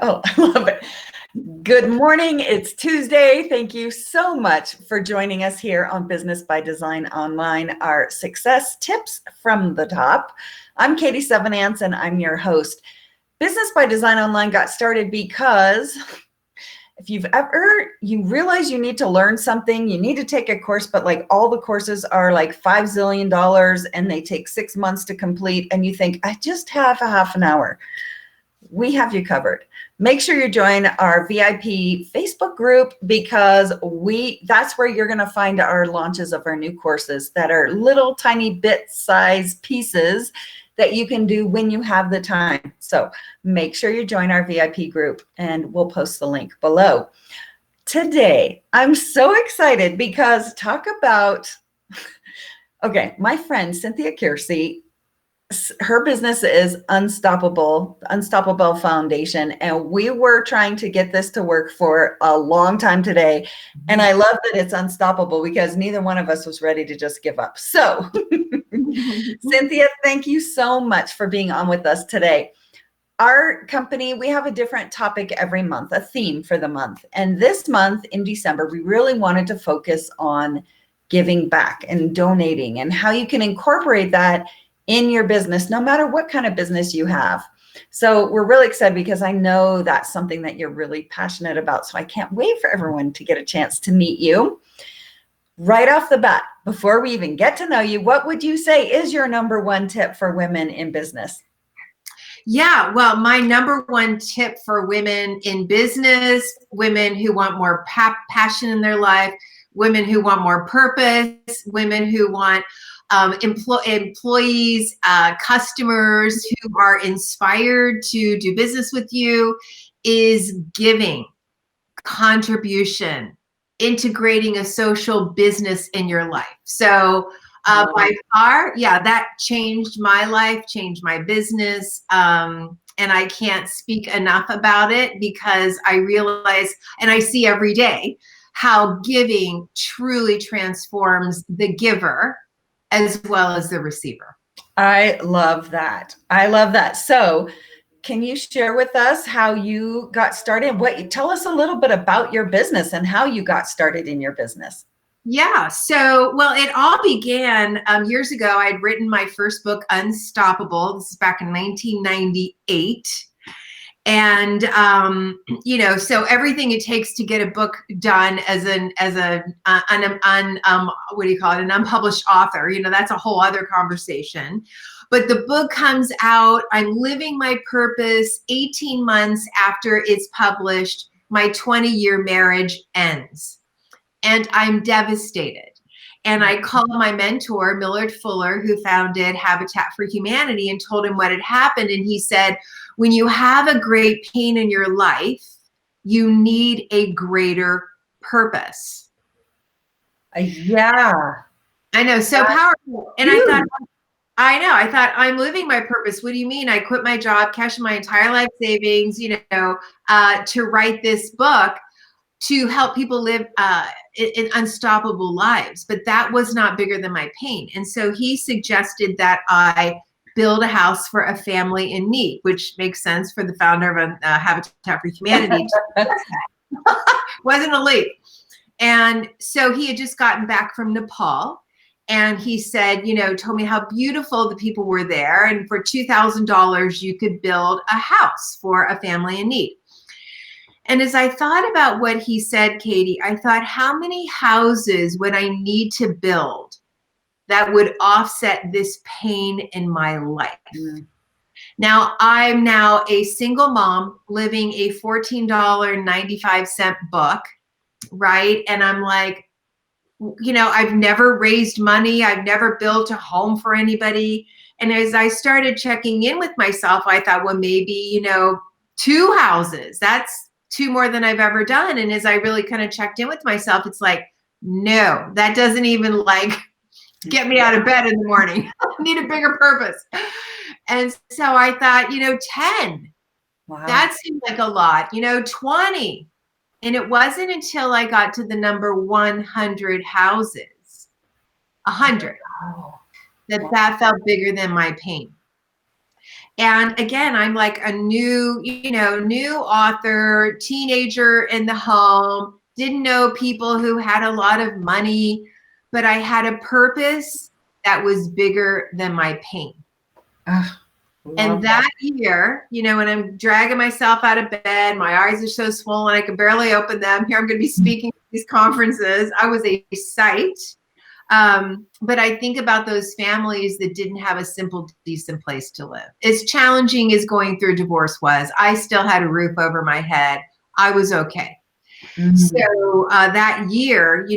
Oh, I love it. Good morning. It's Tuesday. Thank you so much for joining us here on Business by Design Online, our success tips from the top. I'm Katie Sevenance and I'm your host. Business by Design Online got started because if you realize you need to learn something, you need to take a course, but like all the courses are like $5 zillion and they take 6 months to complete. And you think, I just have a half an hour. We have you covered. Make sure you join our VIP Facebook group because that's where you're going to find our launches of our new courses that are little tiny bit-sized pieces that you can do when you have the time. So make sure you join our VIP group and we'll post the link below. Today, I'm so excited because okay, my friend Cynthia Kersey, her business is Unstoppable Foundation. And we were trying to get this to work for a long time today. And I love that it's unstoppable because neither one of us was ready to just give up. So Cynthia, thank you so much for being on with us today. Our company, we have a different topic every month, a theme for the month. And this month in December, we really wanted to focus on giving back and donating and how you can incorporate that in your business, no matter what kind of business you have. So we're really excited because I know that's something that you're really passionate about. So I can't wait for everyone to get a chance to meet you. Right off the bat, before we even get to know you, what would you say is your number one tip for women in business? Yeah, well, my number one tip for women in business, women who want more passion in their life, women who want more purpose, women who want employees, customers who are inspired to do business with you is giving, contribution, integrating a social business in your life. So by far, that changed my life, changed my business. And I can't speak enough about it because I realize, and I see every day, how giving truly transforms the giver as well as the receiver. I love that. So can you share with us how you got started? Tell us a little bit about your business and how you got started in your business. Yeah. So, well, it all began years ago. I'd written my first book, Unstoppable. This is back in 1998. And, so everything it takes to get a book done as an unpublished author, that's a whole other conversation. But the book comes out, I'm living my purpose. 18 months after it's published, my 20-year marriage ends. And I'm devastated. And I called my mentor, Millard Fuller, who founded Habitat for Humanity, and told him what had happened. And he said, when you have a great pain in your life, you need a greater purpose. Yeah. I know, so powerful. And I thought, I'm living my purpose. What do you mean? I quit my job, cashed my entire life savings, to write this book to help people live in unstoppable lives. But that was not bigger than my pain. And so he suggested that I build a house for a family in need, which makes sense for the founder of Habitat for Humanity. Wasn't a leap. And so he had just gotten back from Nepal. And he said, told me how beautiful the people were there. And for $2,000, you could build a house for a family in need. And as I thought about what he said, Katie, I thought, how many houses would I need to build that would offset this pain in my life? Mm. Now, I'm now a single mom living a $14.95 book, right? And I'm like, I've never raised money. I've never built a home for anybody. And as I started checking in with myself, I thought, well, maybe, 2 houses. That's 2 more than I've ever done. And as I really kind of checked in with myself, it's like, no, that doesn't even get me out of bed in the morning. I need a bigger purpose. And so I thought, 10. Wow. That seemed like a lot, 20. And it wasn't until I got to the number 100 houses, 100, that felt bigger than my pain. And again, I'm like a new author, teenager in the home, didn't know people who had a lot of money, but I had a purpose that was bigger than my pain. And that year, when I'm dragging myself out of bed, my eyes are so swollen, I can barely open them. Here I'm going to be speaking at these conferences. I was a sight. But I think about those families that didn't have a simple, decent place to live. As challenging as going through divorce was, I still had a roof over my head. I was okay. Mm-hmm. So that year,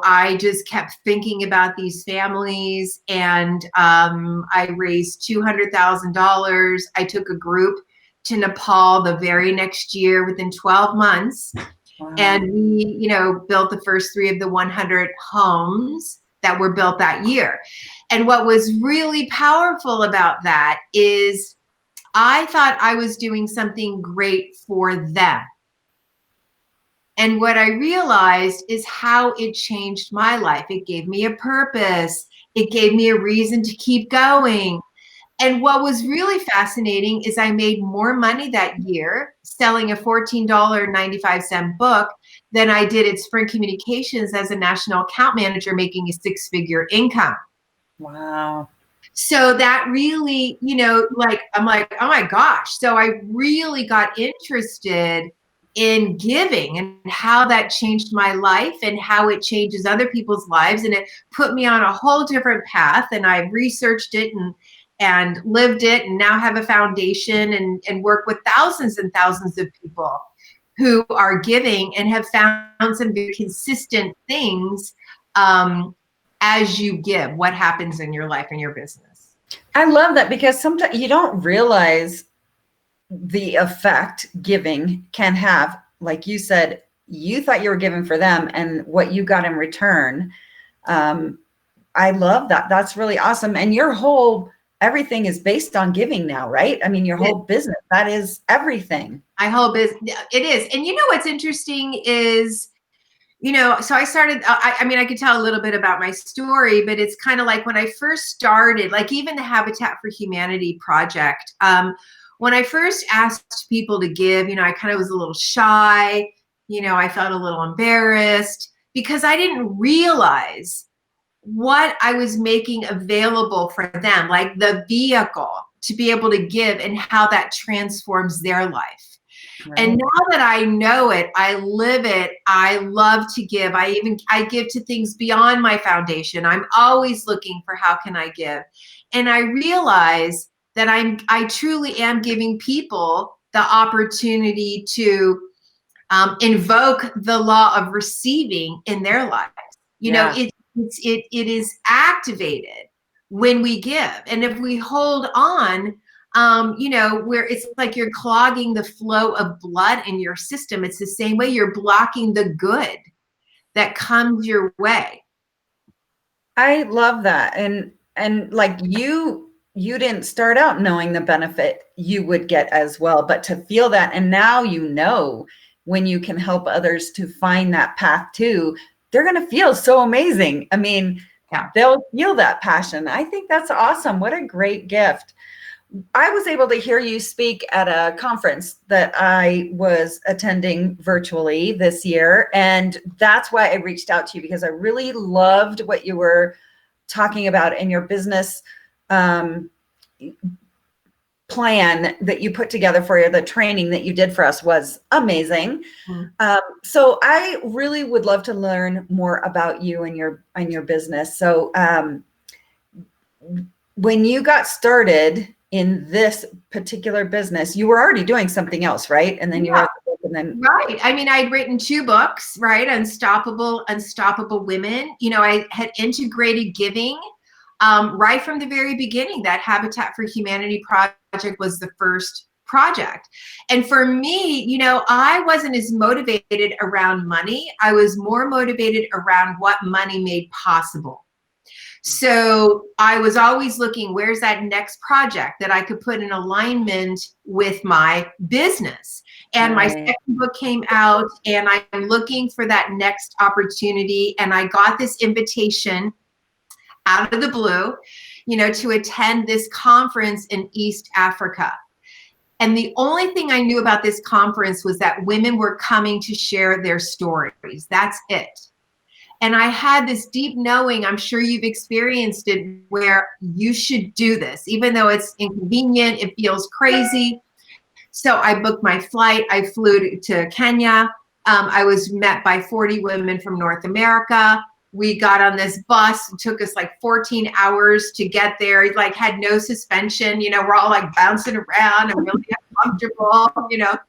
I just kept thinking about these families, and I raised $200,000. I took a group to Nepal the very next year within 12 months. Wow. And we, built the first 3 of the 100 homes that were built that year. And what was really powerful about that is I thought I was doing something great for them. And what I realized is how it changed my life. It gave me a purpose. It gave me a reason to keep going. And what was really fascinating is I made more money that year selling a $14.95 book than I did at Sprint Communications as a national account manager making a 6-figure income. Wow. So that really, I'm like, oh my gosh. So I really got interested in giving and how that changed my life and how it changes other people's lives. And it put me on a whole different path. And I've researched it and lived it, and now have a foundation and work with thousands and thousands of people who are giving and have found some very consistent things as you give, what happens in your life and your business. I love that, because sometimes you don't realize the effect giving can have. Like you said, you thought you were giving for them and what you got in return. I love that. That's really awesome. And your whole, everything is based on giving now, right? I mean, your whole business, that is everything. My whole business, it is. And what's interesting is, so I started, I could tell a little bit about my story, but it's kind of like when I first started, like even the Habitat for Humanity project, when I first asked people to give, I kind of was a little shy, I felt a little embarrassed because I didn't realize what I was making available for them, like the vehicle to be able to give and how that transforms their life. Right. And now that I know it, I live it, I love to give. I give to things beyond my foundation. I'm always looking for how can I give. And I realize that I truly am giving people the opportunity to invoke the law of receiving in their lives. It is activated when we give. And if we hold on, where it's like you're clogging the flow of blood in your system. It's the same way you're blocking the good that comes your way. I love that. And like you didn't start out knowing the benefit you would get as well, but to feel that, and now when you can help others to find that path too, they're going to feel so amazing. I mean, they'll feel that passion. I think that's awesome. What a great gift. I was able to hear you speak at a conference that I was attending virtually this year. And that's why I reached out to you, because I really loved what you were talking about in your business plan that you put together for you. The training that you did for us was amazing. So I really would love to learn more about you and your business. So when you got started in this particular business, you were already doing something else, right? And then you wrote the book, and then right. I mean, I'd written 2 books, right? Unstoppable Women. I had integrated giving right from the very beginning. That Habitat for Humanity project was the first project. And for me, I wasn't as motivated around money. I was more motivated around what money made possible. So I was always looking, where's that next project that I could put in alignment with my business? And my second book came out, and I'm looking for that next opportunity. And I got this invitation out of the blue to attend this conference in East Africa. And the only thing I knew about this conference was that women were coming to share their stories. That's it. And I had this deep knowing, I'm sure you've experienced it, where you should do this, even though it's inconvenient, it feels crazy. So I booked my flight. I flew to Kenya. I was met by 40 women from North America. We got on this bus. It took us like 14 hours to get there. It like had no suspension. We're all like bouncing around and really uncomfortable,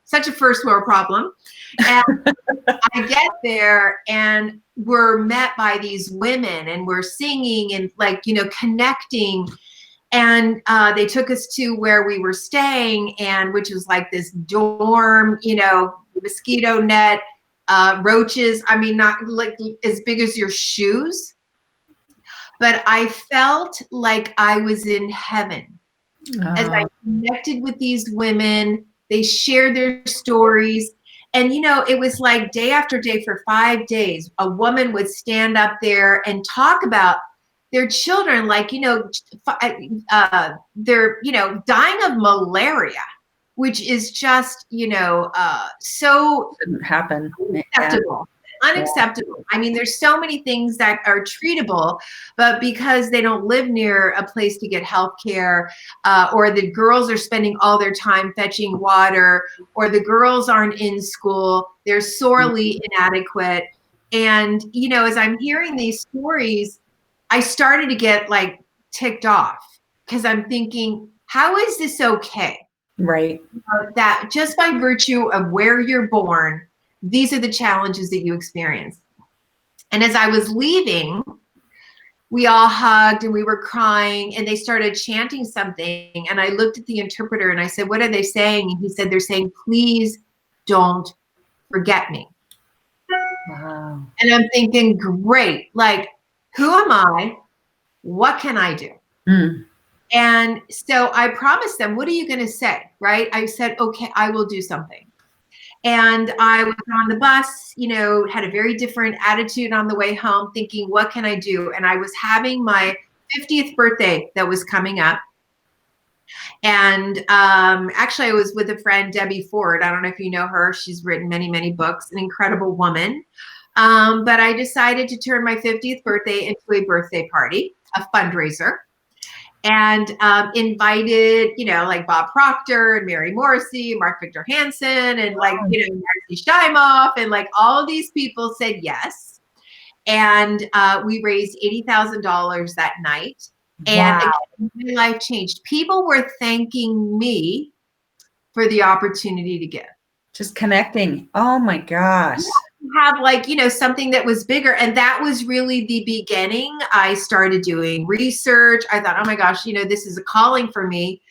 such a first world problem. And I get there and we're met by these women and we're singing and like, connecting. And they took us to where we were staying, and which was like this dorm, mosquito net, roaches. I mean, not like as big as your shoes, but I felt like I was in heaven as I connected with these women. They shared their stories. And, it was like day after day for 5 days, a woman would stand up there and talk about their children, like, they're, dying of malaria, which is just, so Shouldn't happen. unacceptable. Unacceptable. I mean, there's so many things that are treatable, but because they don't live near a place to get health care, or the girls are spending all their time fetching water, or the girls aren't in school, they're sorely inadequate. And, as I'm hearing these stories, I started to get like ticked off because I'm thinking, how is this okay? Right. That just by virtue of where you're born, these are the challenges that you experience. And as I was leaving, we all hugged and we were crying and they started chanting something. And I looked at the interpreter and I said, what are they saying? And he said, they're saying, please don't forget me. Wow. And I'm thinking, great, like, who am I? What can I do? And so I promised them, what are you going to say? Right? I said, okay, I will do something. And I was on the bus, had a very different attitude on the way home, thinking, what can I do? And I was having my 50th birthday that was coming up. And actually, I was with a friend, Debbie Ford. I don't know if you know her. She's written many, many books, an incredible woman. But I decided to turn my 50th birthday into a birthday party, a fundraiser. And invited, like Bob Proctor and Mary Morrissey, Mark Victor Hansen, and like, Nancy Shimoff, and like all of these people said yes. And we raised $80,000 that night. And again, my life changed. People were thanking me for the opportunity to give. Just connecting. Oh my gosh. Have like, something that was bigger. And that was really the beginning. I started doing research. I thought, oh my gosh, this is a calling for me,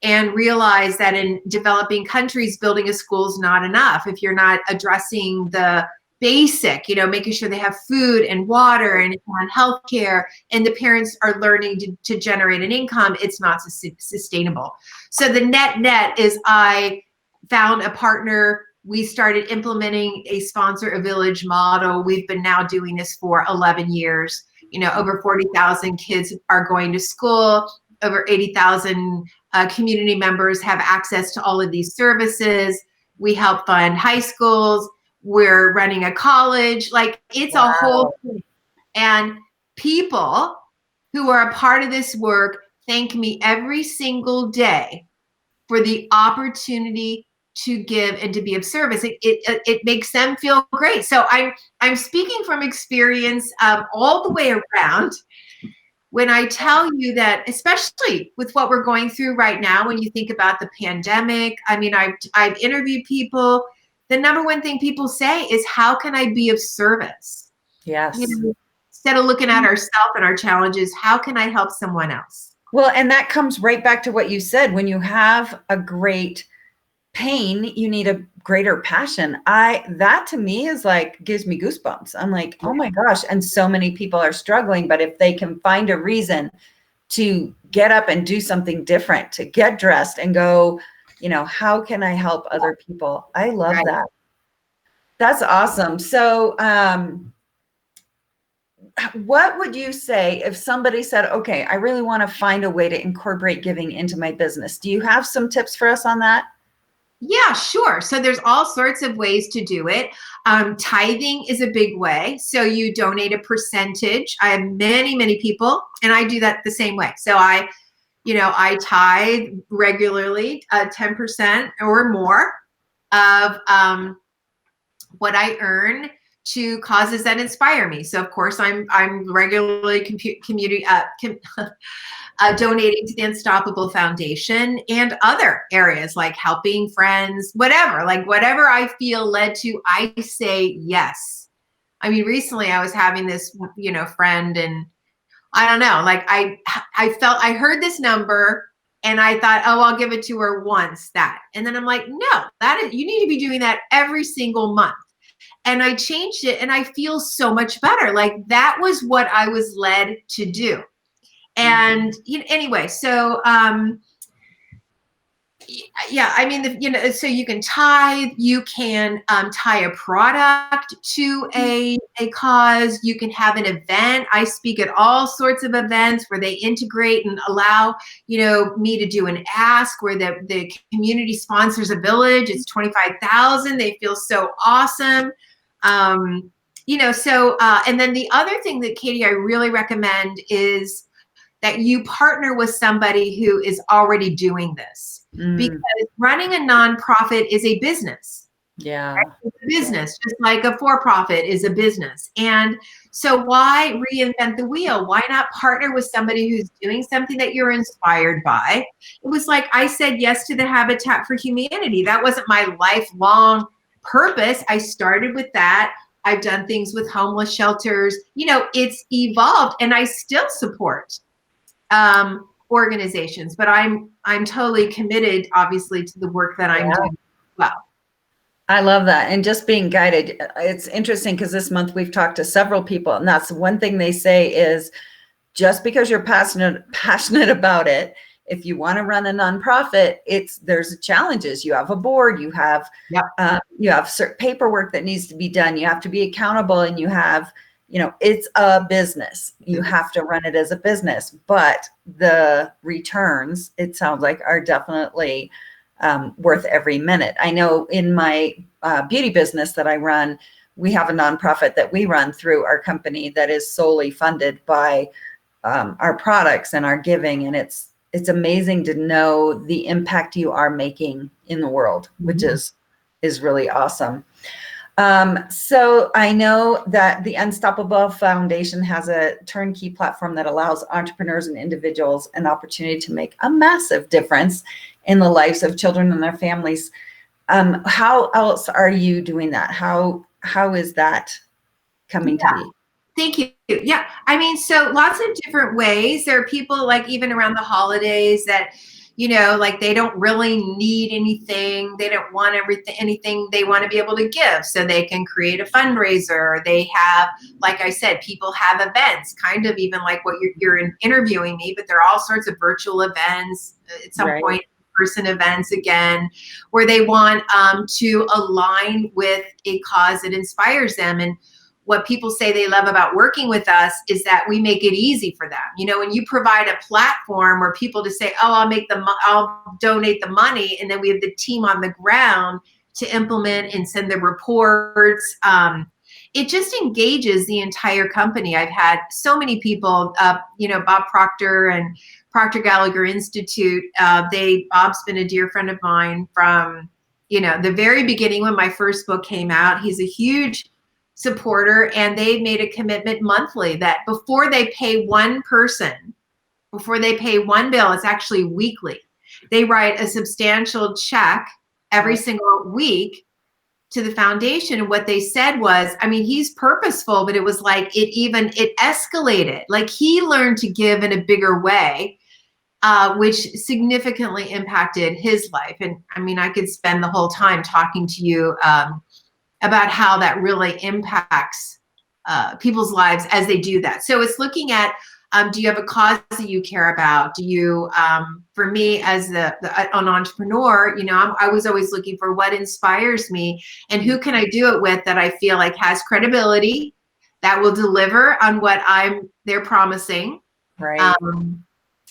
and realized that in developing countries, building a school is not enough. If you're not addressing the basic, making sure they have food and water and healthcare, and the parents are learning to generate an income, it's not sustainable. So the net is I found a partner. We started implementing a sponsor a village model. We've been now doing this for 11 years. Over 40,000 kids are going to school. Over 80,000 community members have access to all of these services. We help fund high schools. We're running a college. Like, it's a whole thing. And people who are a part of this work thank me every single day for the opportunity to give and to be of service. It makes them feel great. So I'm speaking from experience all the way around when I tell you that, especially with what we're going through right now, when you think about the pandemic. I mean, I've interviewed people. The number one thing people say is, how can I be of service? Yes. Instead of looking at ourselves and our challenges, how can I help someone else? Well, and that comes right back to what you said. When you have a great pain, you need a greater passion. That to me is like, gives me goosebumps. I'm like, oh my gosh. And so many people are struggling, but if they can find a reason to get up and do something different, to get dressed and go, how can I help other people? I love that. That's awesome. So, what would you say if somebody said, okay, I really want to find a way to incorporate giving into my business? Do you have some tips for us on that? Yeah, sure. So there's all sorts of ways to do it. Tithing is a big way. So you donate a percentage. I have many, many people, and I do that the same way. So I tithe regularly, 10% or more of what I earn to causes that inspire me. So of course I'm regularly donating to the Unstoppable Foundation and other areas like helping friends, whatever I feel led to, I say yes. I mean, recently I was having this, friend, and I don't know, like I heard this number and I thought, oh, I'll give it to her once that. And then I'm like, no, you need to be doing that every single month. And I changed it and I feel so much better. Like that was what I was led to do. And anyway, so yeah, I mean, so you can tithe, you can tie a product to a cause, you can have an event. I speak at all sorts of events where they integrate and allow, me to do an ask where the community sponsors a village. It's 25,000. They feel so awesome. And then the other thing that, Katie, I really recommend is that you partner with somebody who is already doing this, because running a nonprofit is a business. Yeah. Right? It's a business, just like a for-profit is a business. And so why reinvent the wheel? Why not partner with somebody who's doing something that you're inspired by? It was like I said yes to the Habitat for Humanity. That wasn't my lifelong purpose. I started with that. I've done things with homeless shelters. It's evolved, and I still support organizations, but I'm totally committed, obviously, to the work that I'm doing as well. I love that. And just being guided. It's interesting because this month we've talked to several people, and that's one thing they say is just because you're passionate about it, if you want to run a nonprofit, there's challenges. You have a board, you have certain paperwork that needs to be done. You have to be accountable, and you have, it's a business. You have to run it as a business, but the returns, it sounds like, are definitely worth every minute. I know in my beauty business that I run, we have a nonprofit that we run through our company that is solely funded by our products and our giving. And it's amazing to know the impact you are making in the world, which is really awesome. So I know that the Unstoppable Foundation has a turnkey platform that allows entrepreneurs and individuals an opportunity to make a massive difference in the lives of children and their families. How else are you doing that? How is that coming to be? Thank you. Yeah. I mean, so lots of different ways. There are people, like, even around the holidays that, like, they don't really need anything. They don't want anything. They want to be able to give, so they can create a fundraiser. They have, like I said, people have events, kind of even like what you're interviewing me, but there are all sorts of virtual events at some point, person events again, where they want to align with a cause that inspires them. And what people say they love about working with us is that we make it easy for them. When you provide a platform where people just say, oh, I'll donate the money, and then we have the team on the ground to implement and send the reports. It just engages the entire company. I've had so many people, Bob Proctor and Proctor Gallagher Institute. Bob's been a dear friend of mine from, the very beginning when my first book came out. He's a huge supporter, and they made a commitment monthly that before they pay one person, before they pay one bill, it's actually weekly, they write a substantial check every single week to the foundation. And what they said was, I mean, he's purposeful, but it was like it escalated. Like, he learned to give in a bigger way, which significantly impacted his life. And I mean, I could spend the whole time talking to you about how that really impacts people's lives as they do that. So it's looking at, do you have a cause that you care about? Do you, for me as an entrepreneur, I was always looking for what inspires me and who can I do it with that I feel like has credibility, that will deliver on what they're promising. Right.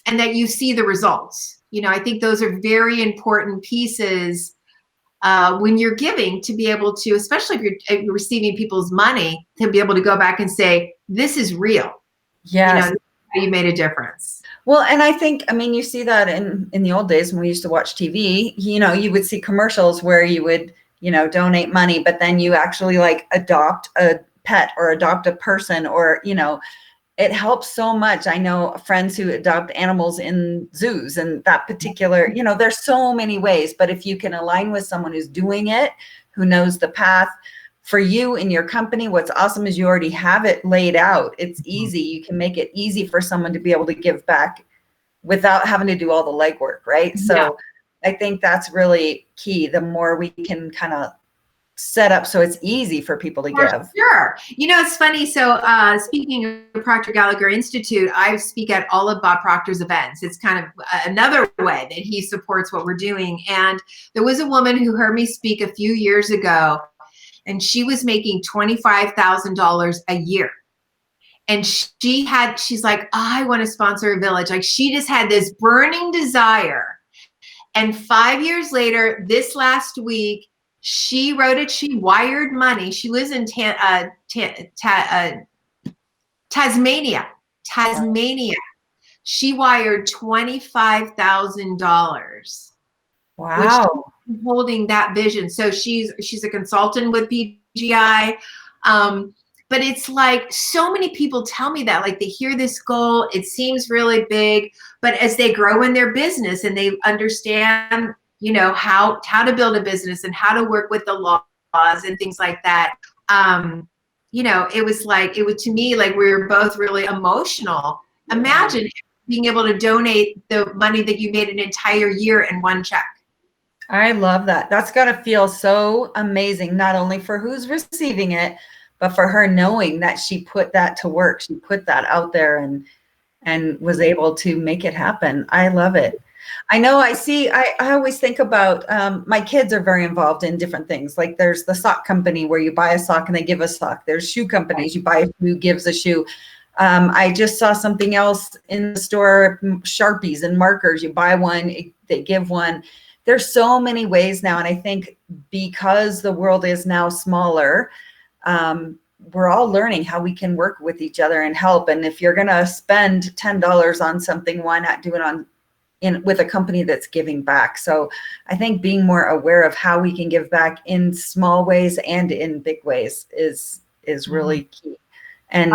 And that you see the results. I think those are very important pieces when you're giving, to be able to, especially if you're receiving people's money, to be able to go back and say, this is real. Yes. You made a difference. Well, and I think, you see that in the old days when we used to watch TV, you would see commercials where you would, donate money, but then you actually like adopt a pet or adopt a person, or, it helps so much. I know friends who adopt animals in zoos, and that particular, there's so many ways, but if you can align with someone who's doing it, who knows the path for you in your company, what's awesome is you already have it laid out. It's easy. You can make it easy for someone to be able to give back without having to do all the legwork, right? Yeah. So I think that's really key. The more we can kind of set up so it's easy for people to give. Sure. It's funny. So speaking of Proctor Gallagher Institute, I speak at all of Bob Proctor's events. It's kind of another way that he supports what we're doing. And there was a woman who heard me speak a few years ago, and she was making $25,000 a year. And she's like, oh, I want to sponsor a village. Like, she just had this burning desire. And 5 years later, this last week, she wrote it. She wired money. She lives in Tasmania. She wired $25,000. Wow. Holding that vision. So she's a consultant with PGI. But it's like, so many people tell me that, like, they hear this goal, it seems really big, but as they grow in their business and they understand, how to build a business and how to work with the laws and things like that, it was to me, like, we were both really emotional. Imagine being able to donate the money that you made an entire year in one check. I love that. That's got to feel so amazing, not only for who's receiving it, but for her knowing that she put that to work. She put that out there and was able to make it happen. I love it. I know I always think about, my kids are very involved in different things. Like, there's the sock company where you buy a sock and they give a sock. There's shoe companies, you buy a shoe, gives a shoe. I just saw something else in the store, Sharpies and markers. You buy one, they give one. There's so many ways now. And I think because the world is now smaller, we're all learning how we can work with each other and help. And if you're going to spend $10 on something, why not do it with a company that's giving back? So I think being more aware of how we can give back in small ways and in big ways is really key. And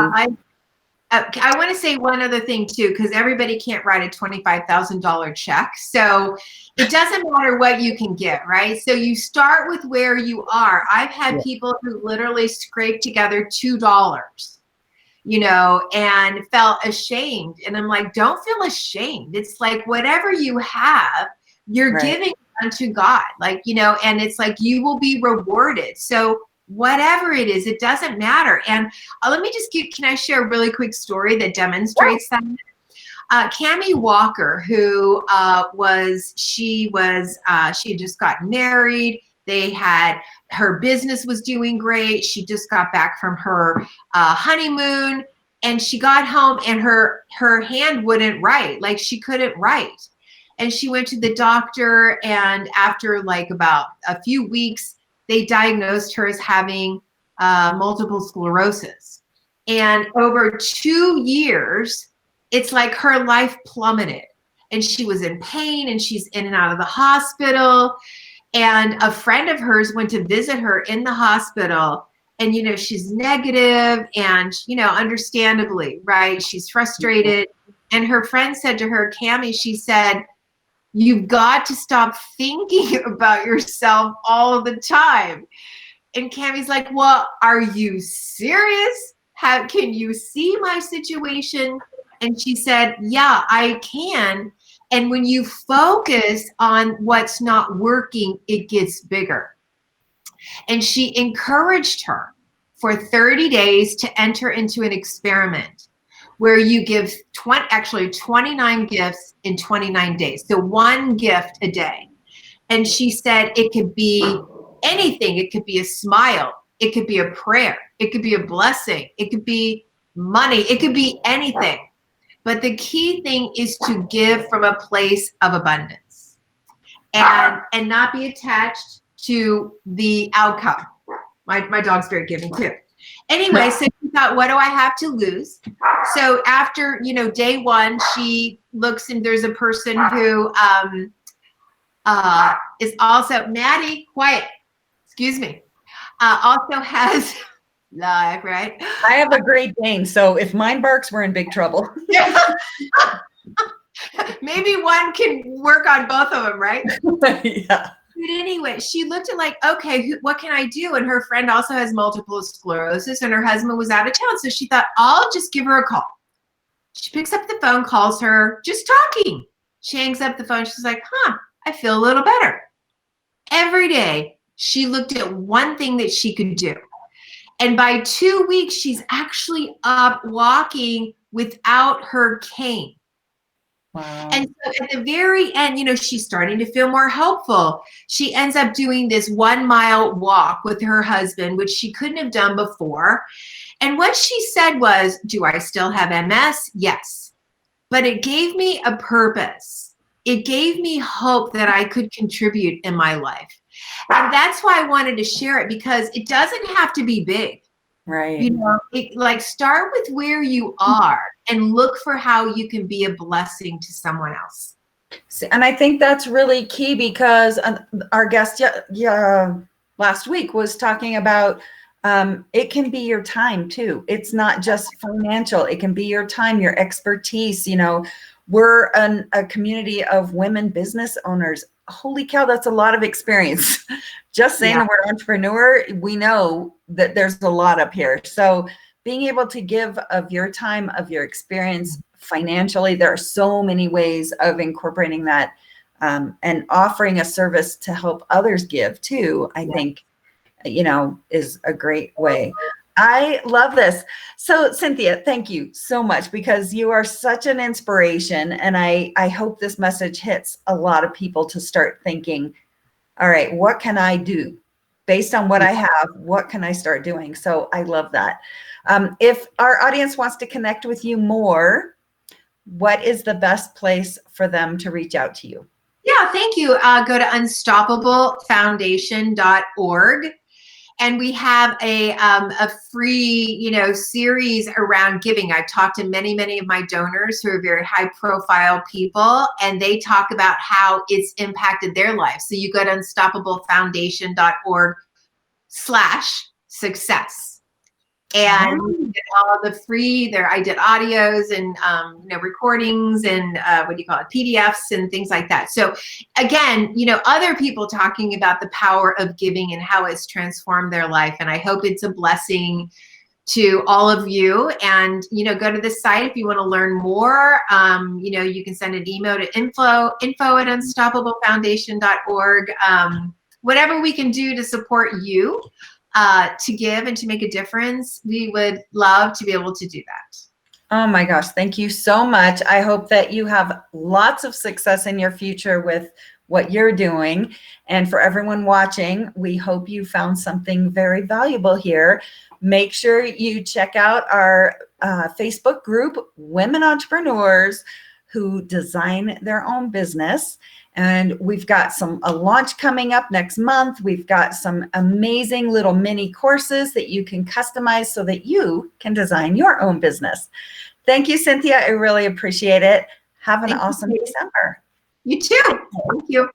I want to say one other thing too, because everybody can't write a $25,000 check. So it doesn't matter what you can get, right? So you start with where you are. I've had people who literally scraped together $2, and felt ashamed. And I'm like, don't feel ashamed. It's like, whatever you have, you're giving unto God, and it's like, you will be rewarded. So whatever it is, it doesn't matter. And let me just can I share a really quick story that demonstrates that? Cammie Walker, who she had just gotten married. Her business was doing great. She just got back from her honeymoon, and she got home and her hand wouldn't write. Like, she couldn't write. And she went to the doctor, and after like about a few weeks, they diagnosed her as having multiple sclerosis. And over 2 years, it's like her life plummeted. And she was in pain, and she's in and out of the hospital. And a friend of hers went to visit her in the hospital. And, she's negative and, understandably, right? She's frustrated. And her friend said to her, Cammie, she said, you've got to stop thinking about yourself all the time. And Cammie's like, well, are you serious? Can you see my situation? And she said, yeah, I can. And when you focus on what's not working, it gets bigger. And she encouraged her for 30 days to enter into an experiment where you give 29 gifts in 29 days. So one gift a day. And she said it could be anything. It could be a smile. It could be a prayer. It could be a blessing. It could be money. It could be anything. But the key thing is to give from a place of abundance and not be attached to the outcome. My dog's very giving too. Anyway, so she thought, what do I have to lose? So after, day one, she looks and there's a person who is also, Maddie, quiet, excuse me, also has live, right? I have a Great Dane, so if mine barks, we're in big trouble. Maybe one can work on both of them, right? Yeah. But anyway, she looked at like, okay, what can I do? And her friend also has multiple sclerosis and her husband was out of town. So she thought, I'll just give her a call. She picks up the phone, calls her, just talking. She hangs up the phone. She's like, I feel a little better. Every day, she looked at one thing that she could do. And by 2 weeks, she's actually up walking without her cane. Wow. And so at the very end, she's starting to feel more hopeful. She ends up doing this 1 mile walk with her husband, which she couldn't have done before. And what she said was, do I still have MS? Yes. But it gave me a purpose. It gave me hope that I could contribute in my life. And that's why I wanted to share it, because it doesn't have to be big. Right. Start with where you are and look for how you can be a blessing to someone else. And I think that's really key, because our guest last week was talking about it can be your time too. It's not just financial. It can be your time, your expertise. We're a community of women business owners. Holy cow, that's a lot of experience. Just saying the word entrepreneur, we know that there's a lot up here. So being able to give of your time, of your experience financially, there are so many ways of incorporating that and offering a service to help others give too, I think, is a great way. I love this. So Cynthia, thank you so much, because you are such an inspiration. And I hope this message hits a lot of people to start thinking, all right, what can I do based on what I have? What can I start doing? So I love that. If our audience wants to connect with you more, what is the best place for them to reach out to you? Yeah, thank you. Go to unstoppablefoundation.org. And we have a free, series around giving. I've talked to many, many of my donors who are very high profile people, and they talk about how it's impacted their life. So you go to unstoppablefoundation.org/success. And we did all the free there. I did audios and recordings and PDFs and things like that. So again, other people talking about the power of giving and how it's transformed their life. And I hope it's a blessing to all of you. And go to this site if you want to learn more. You can send an email to info@unstoppablefoundation.org. Whatever we can do to support you. To give and to make a difference, we would love to be able to do that. Oh my gosh, thank you so much. I hope that you have lots of success in your future with what you're doing. And for everyone watching, we hope you found something very valuable here. Make sure you check out our Facebook group, Women Entrepreneurs Who Design Their Own Business. And we've got a launch coming up next month. We've got some amazing little mini courses that you can customize so that you can design your own business. Thank you, Cynthia. I really appreciate it. Have an awesome December. You too. Thank you.